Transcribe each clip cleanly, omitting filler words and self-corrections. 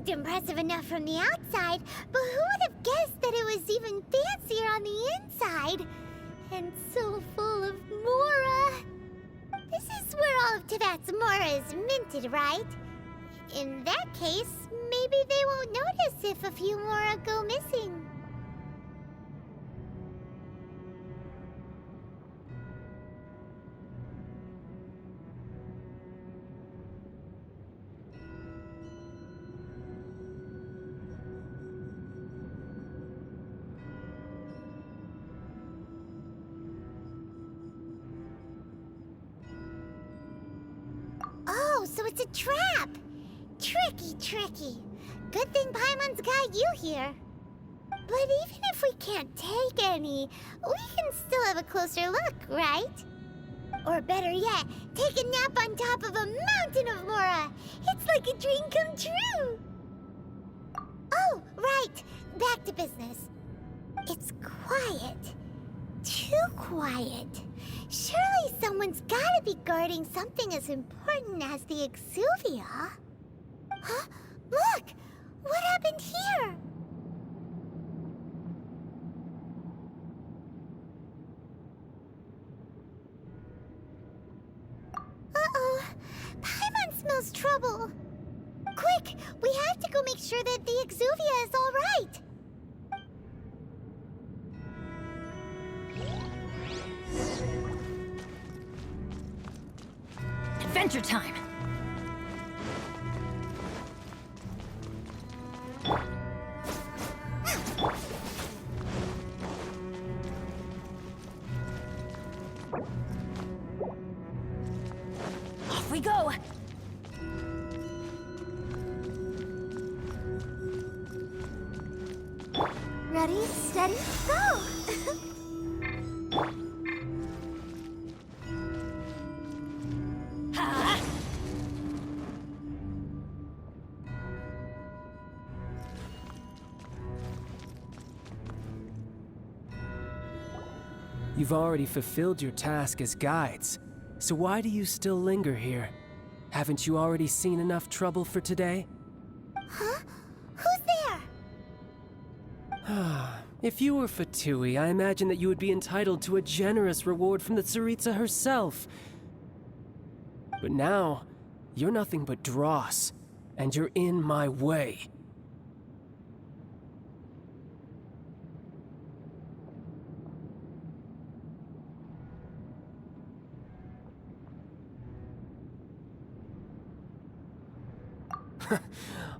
looked impressive enough from the outside, but who would have guessed that it was even fancier on the inside? And so full of Mora. This is where all of Teyvat's Mora is minted, right? In that case, maybe they won't notice if a few Mora go missing. Oh, so it's a trap! Tricky, tricky. Good thing Paimon's got you here. But even if we can't take any, we can still have a closer look, right? Or better yet, take a nap on top of a mountain of Mora. It's like a dream come true. Oh, right. Back to business. It's quiet. Too quiet. Surely someone's gotta be guarding something as important as the Exuvia. Huh? Look! What happened here? Uh-oh. Paimon smells trouble. Quick! We have to go make sure that the Exuvia is all right. Adventure time! Off we go! Ready, steady, go! You've already fulfilled your task as guides, so why do you still linger here? Haven't you already seen enough trouble for today? Huh? Who's there? If you were Fatui, I imagine that you would be entitled to a generous reward from the Tsaritsa herself. But now, you're nothing but dross, and you're in my way.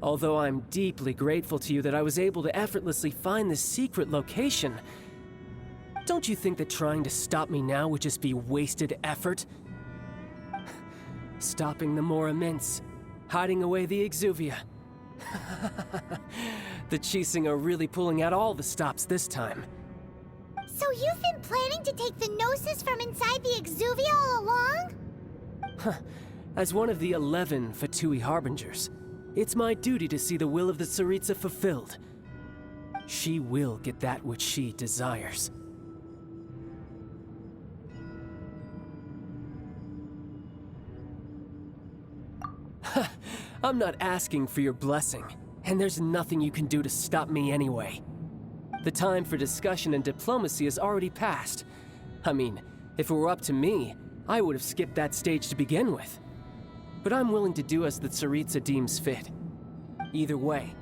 Although I'm deeply grateful to you that I was able to effortlessly find this secret location, don't you think that trying to stop me now would just be wasted effort? Stopping the Mora Mints, hiding away the Exuvia. The Chising are really pulling out all the stops this time. So you've been planning to take the Gnosis from inside the Exuvia all along? As one of the 11 Fatui Harbingers, it's my duty to see the will of the Tsaritsa fulfilled. She will get that which she desires. I'm not asking for your blessing, and there's nothing you can do to stop me anyway. The time for discussion and diplomacy has already passed. I mean, if it were up to me, I would have skipped that stage to begin with. But I'm willing to do as the Tsaritsa deems fit. Either way,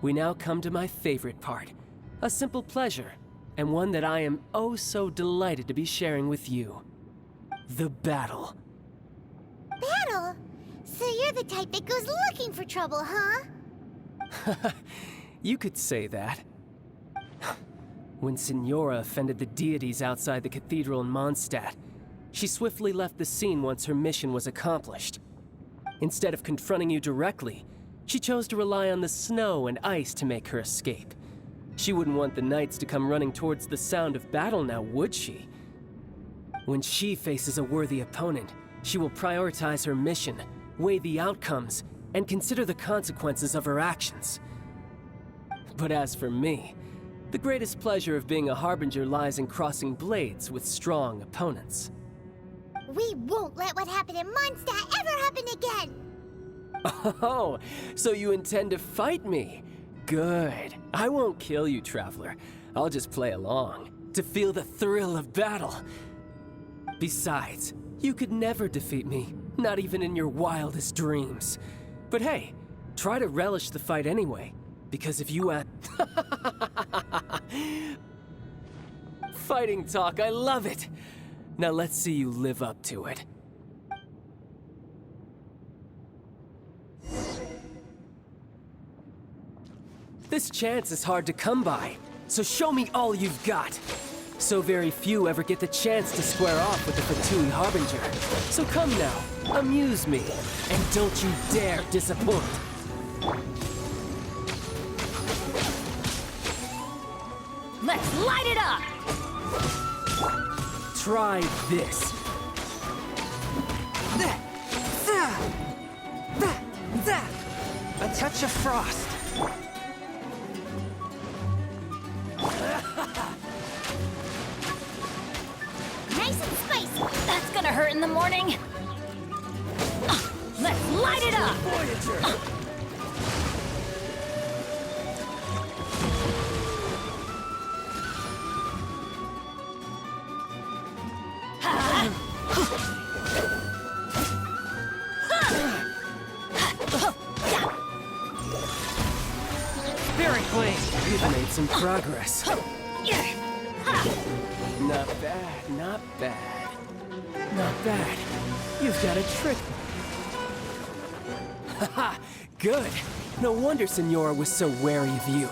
we now come to my favorite part. A simple pleasure, and one that I am oh so delighted to be sharing with you. The battle. Battle? So you're the type that goes looking for trouble, huh? You could say that. When Signora offended the deities outside the cathedral in Mondstadt, she swiftly left the scene once her mission was accomplished. Instead of confronting you directly, she chose to rely on the snow and ice to make her escape. She wouldn't want the knights to come running towards the sound of battle now, would she? When she faces a worthy opponent, she will prioritize her mission, weigh the outcomes, and consider the consequences of her actions. But as for me, the greatest pleasure of being a Harbinger lies in crossing blades with strong opponents. We won't let what happened in Mondstadt ever happen again! Oh, so you intend to fight me? Good. I won't kill you, Traveler. I'll just play along, to feel the thrill of battle. Besides, you could never defeat me, not even in your wildest dreams. But hey, try to relish the fight anyway, because if you Fighting talk, I love it! Now let's see you live up to it. This chance is hard to come by, so show me all you've got. So very few ever get the chance to square off with the Fluffyyt Harbinger. So come now, amuse me, and don't you dare disappoint. Let's light it up! Try this. A touch of frost. Nice and spicy. That's gonna hurt in the morning. Let's light it up! Voyager! Spirit Blade. You've made some progress. Not bad, not bad. Not bad. You've got a trick. Haha, good. No wonder Senora was so wary of you.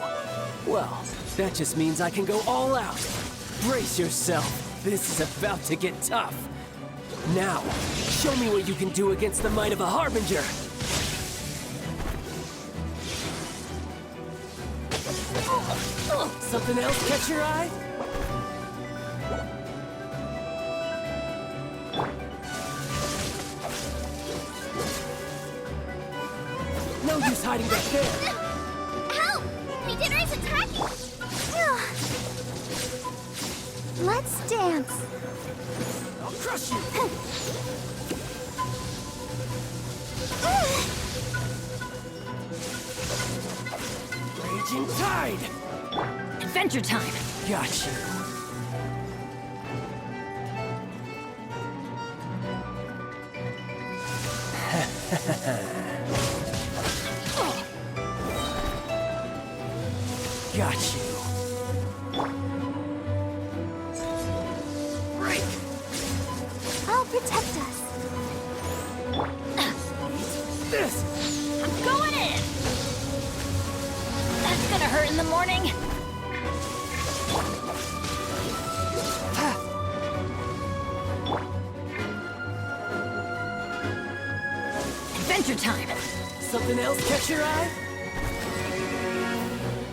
Well, that just means I can go all out. Brace yourself. This is about to get tough. Now, show me what you can do against the might of a Harbinger. Something else catch your eye? No use hiding back there. Help! Beginner is attacking! Let's dance. I'll crush you. Raging tide. Adventure time! Got you. Got you. Break. I'll protect us. This. I'm going in! That's gonna hurt in the morning. Adventure time! Something else catch your eye?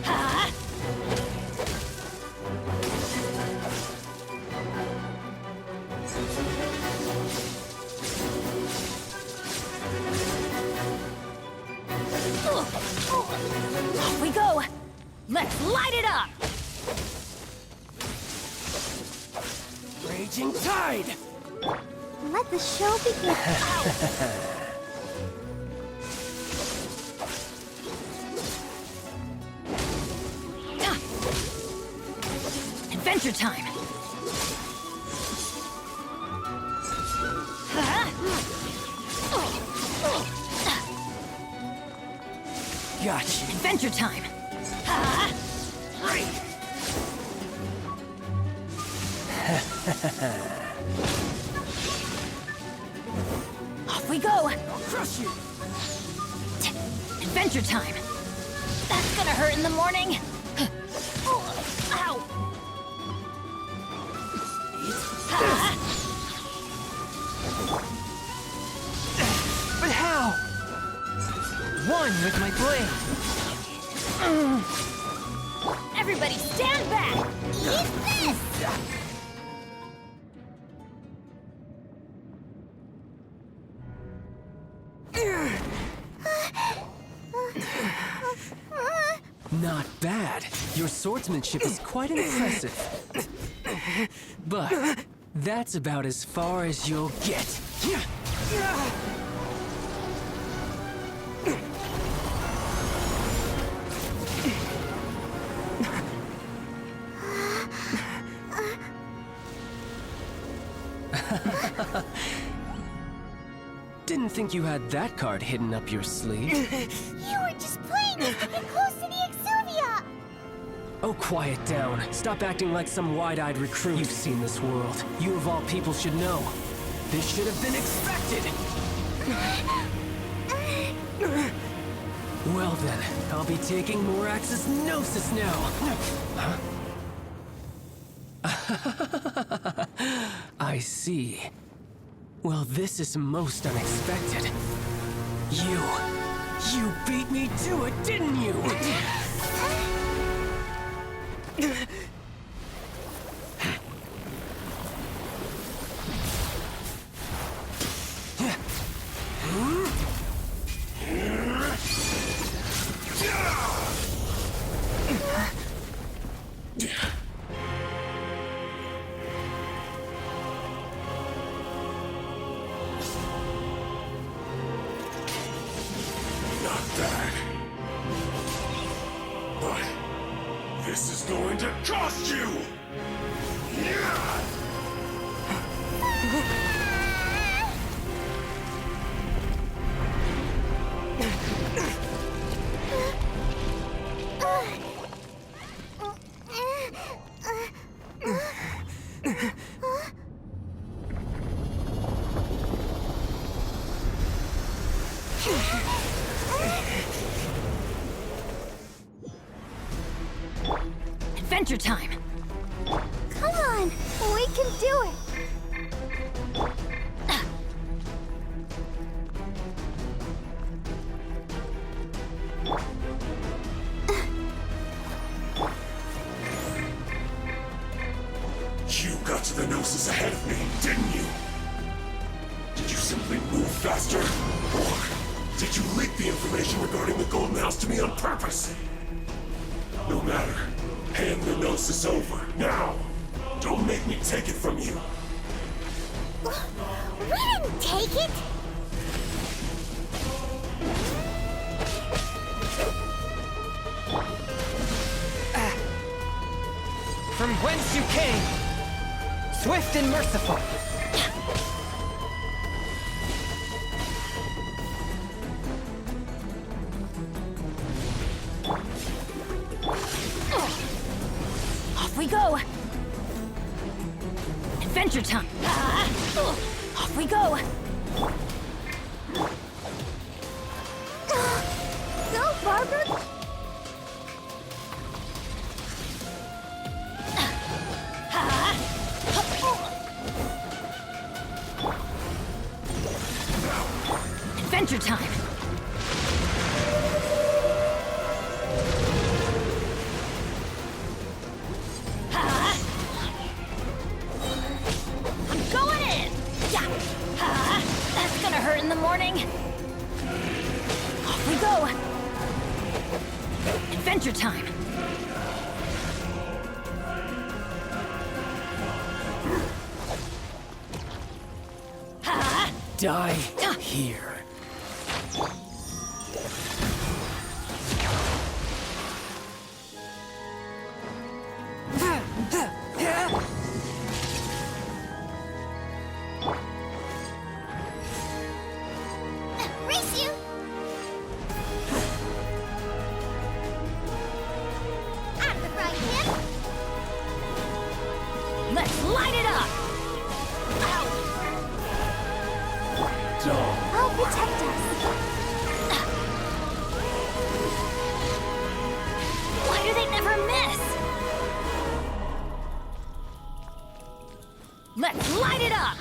Ha! Off we go! Let's light it up! Raging tide. Let the show begin. Adventure time! Got you. Adventure time! Break. Off we go! I'll crush you. Adventure time! That's gonna hurt in the morning! Ow! But how? One with my blade. Everybody stand back! Eat this! Not bad. Your swordsmanship is quite impressive. But that's about as far as you'll get. Didn't think you had that card hidden up your sleeve. You were just playing us to get close to the Exuvia! Oh, quiet down. Stop acting like some wide-eyed recruit. You've seen this world. You of all people should know. This should have been expected! Well then, I'll be taking more Axis Gnosis now. Huh? I see. Well, this is most unexpected. You beat me to it, didn't you? Not bad. But this is going to cost you! Yeah! Adventure time! Come on, we can do it! You got to the Gnosis ahead of me, didn't you? Did you simply move faster? Or did you leak the information regarding the Golden House to me on purpose? No matter. Hand the Gnosis over, now! Don't make me take it from you! We didn't take it! From whence you came, swift and merciful. Off we go! Adventure time! Off we go! Go, Barbara! Adventure time! I'm going in! Yeah! That's gonna hurt in the morning! Off we go! Adventure time! Die here. Race you! Out of the frying pan! Let's light it up! I'll protect us! Why do they never miss? Let's light it up!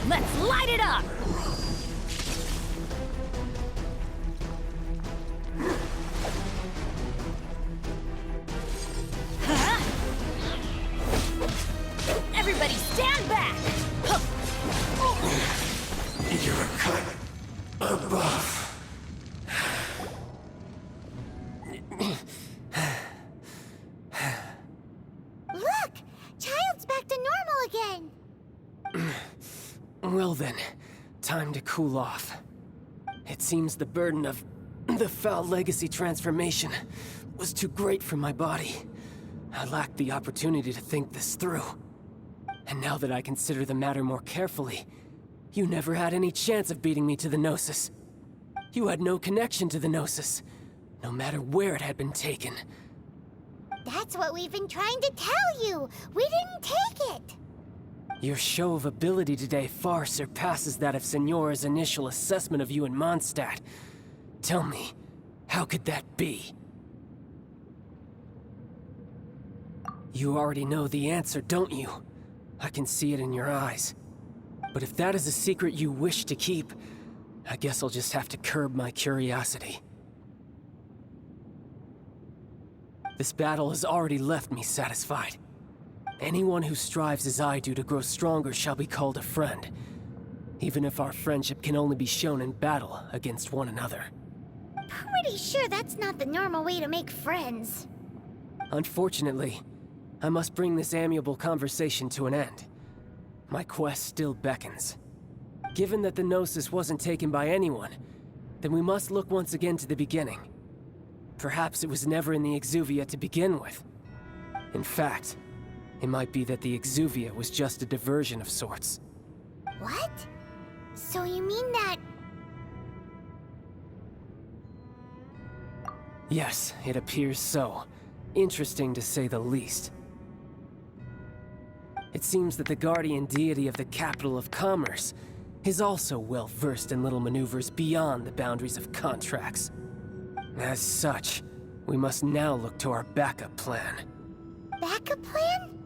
Let's light it up! Everybody stand back! You're a cut above. Look! Child's back to normal again! Well then, time to cool off. It seems the burden of the foul legacy transformation was too great for my body. I lacked the opportunity to think this through. And now that I consider the matter more carefully, you never had any chance of beating me to the Gnosis. You had no connection to the Gnosis, no matter where it had been taken. That's what we've been trying to tell you! We didn't take it! Your show of ability today far surpasses that of Signora's initial assessment of you in Mondstadt. Tell me, how could that be? You already know the answer, don't you? I can see it in your eyes. But if that is a secret you wish to keep, I guess I'll just have to curb my curiosity. This battle has already left me satisfied. Anyone who strives as I do to grow stronger shall be called a friend, even if our friendship can only be shown in battle against one another. Pretty sure that's not the normal way to make friends. Unfortunately, I must bring this amiable conversation to an end. My quest still beckons. Given that the Gnosis wasn't taken by anyone, then we must look once again to the beginning. Perhaps it was never in the Exuvia to begin with. In fact, it might be that the Exuvia was just a diversion of sorts. What? So you mean that... Yes, it appears so. Interesting to say the least. It seems that the guardian deity of the capital of commerce is also well versed in little maneuvers beyond the boundaries of contracts. As such, we must now look to our backup plan. backup plan?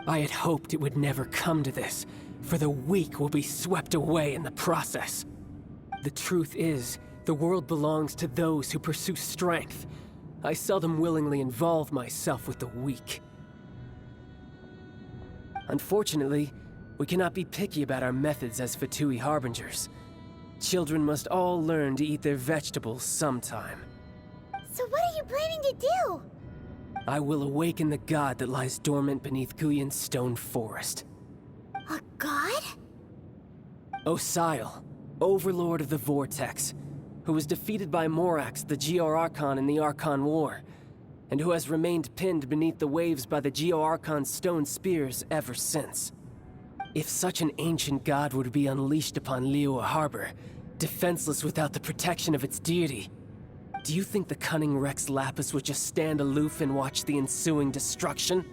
I had hoped it would never come to this, for the weak will be swept away in the process. The truth is, the world belongs to those who pursue strength. I seldom willingly involve myself with the weak. Unfortunately, we cannot be picky about our methods as Fatui Harbingers. Children must all learn to eat their vegetables sometime. So what are you planning to do? I will awaken the god that lies dormant beneath Guyon's stone forest. A god? Osial, overlord of the Vortex, who was defeated by Morax, the Geo-Archon in the Archon War, and who has remained pinned beneath the waves by the Geo-Archon's stone spears ever since. If such an ancient god were to be unleashed upon Liyue Harbor, defenseless without the protection of its deity, do you think the cunning Rex Lapis would just stand aloof and watch the ensuing destruction?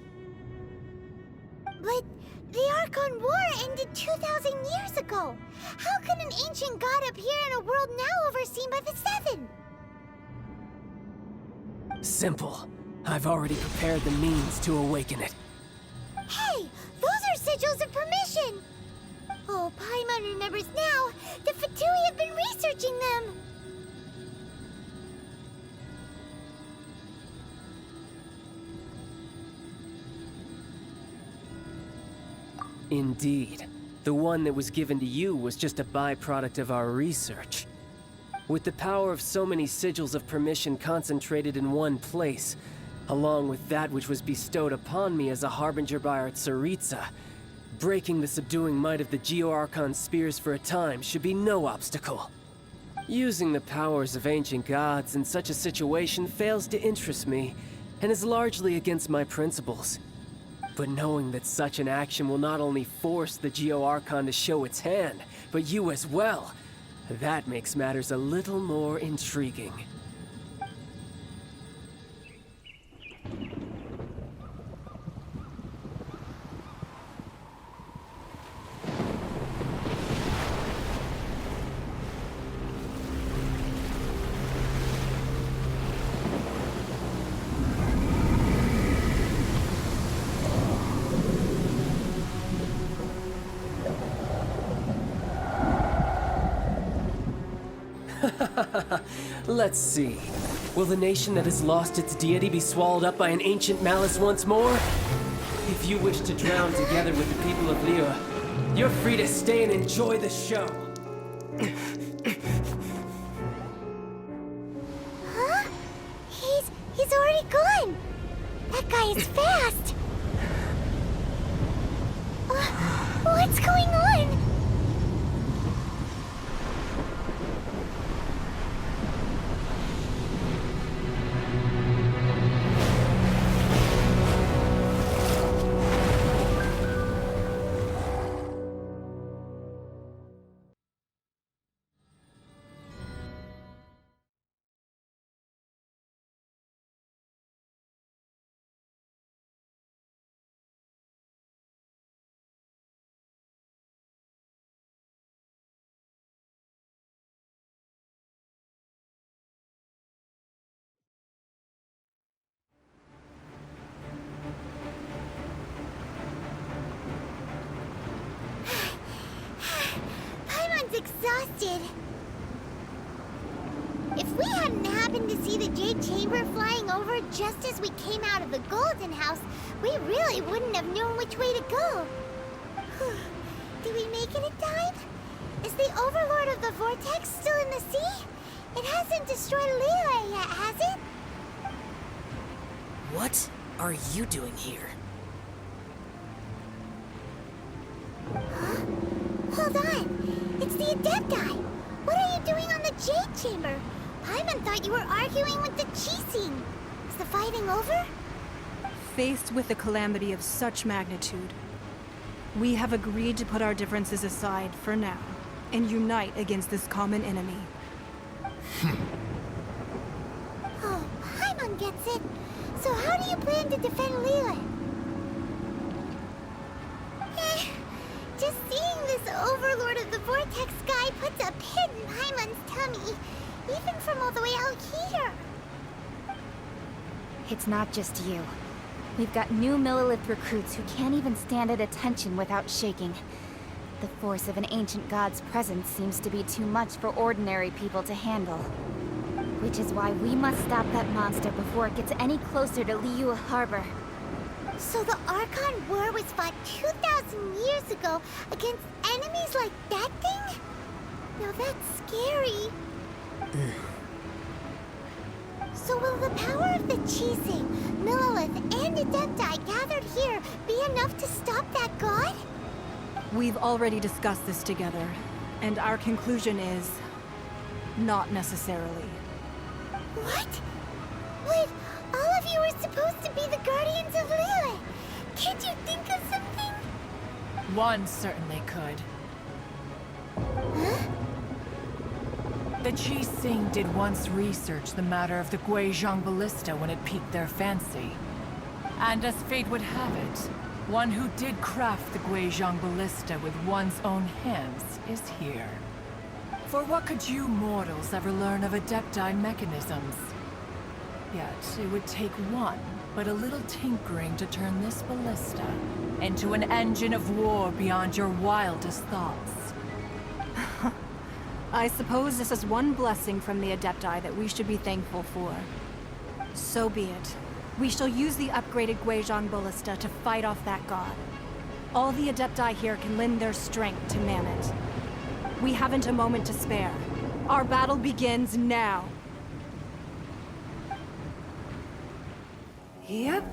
But the Archon War ended 2,000 years ago. How can an ancient god appear in a world now overseen by the Seven? Simple. I've already prepared the means to awaken it. Hey, those are sigils of permission! Oh, Paimon remembers now. The Fatui have been researching them. Indeed. The one that was given to you was just a byproduct of our research. With the power of so many sigils of permission concentrated in one place, along with that which was bestowed upon me as a harbinger by our Tsaritsa, breaking the subduing might of the Geo-Archon spears for a time should be no obstacle. Using the powers of ancient gods in such a situation fails to interest me, and is largely against my principles. But knowing that such an action will not only force the Geo-Archon to show its hand, but you as well, that makes matters a little more intriguing. Let's see. Will the nation that has lost its deity be swallowed up by an ancient malice once more? If you wish to drown together with the people of Liyue, you're free to stay and enjoy the show. Huh? He's already gone. That guy is fast. What's going on? did. If we hadn't happened to see the Jade Chamber flying over just as we came out of the Golden House, we really wouldn't have known which way to go. Did we make it in time? Is the Overlord of the Vortex still in the sea? It hasn't destroyed Liyue yet, has it? What are you doing here? Huh? Hold on! It's the Adept Guy! What are you doing on the Jade Chamber? Paimon thought you were arguing with the Chising. Is the fighting over? Faced with a calamity of such magnitude, we have agreed to put our differences aside for now and unite against this common enemy. Oh, Paimon gets it. So how do you plan to defend Liyue? Just seeing this Overlord of the Vortex guy puts a pit in Paimon's tummy, even from all the way out here. It's not just you. We've got new Millilith recruits who can't even stand at attention without shaking. The force of an ancient god's presence seems to be too much for ordinary people to handle. Which is why we must stop that monster before it gets any closer to Liyue Harbor. So the Archon War was fought 2,000 years ago against enemies like that thing? Now that's scary. So will the power of the Chising, Millilith, and Adepti gathered here be enough to stop that god? We've already discussed this together, and our conclusion is not necessarily. What? Wait, all of you are supposed to be the guardians of Liyue. Can't you think of something? One certainly could. Huh? The Chising did once research the matter of the Guizhong Ballista when it piqued their fancy. And as fate would have it, one who did craft the Guizhong Ballista with one's own hands is here. For what could you mortals ever learn of Adepti mechanisms? Yet it would take one, but a little tinkering to turn this ballista into an engine of war beyond your wildest thoughts. I suppose this is one blessing from the Adepti that we should be thankful for. So be it. We shall use the upgraded Guizhong Ballista to fight off that god. All the Adepti here can lend their strength to man it. We haven't a moment to spare. Our battle begins now. Yep,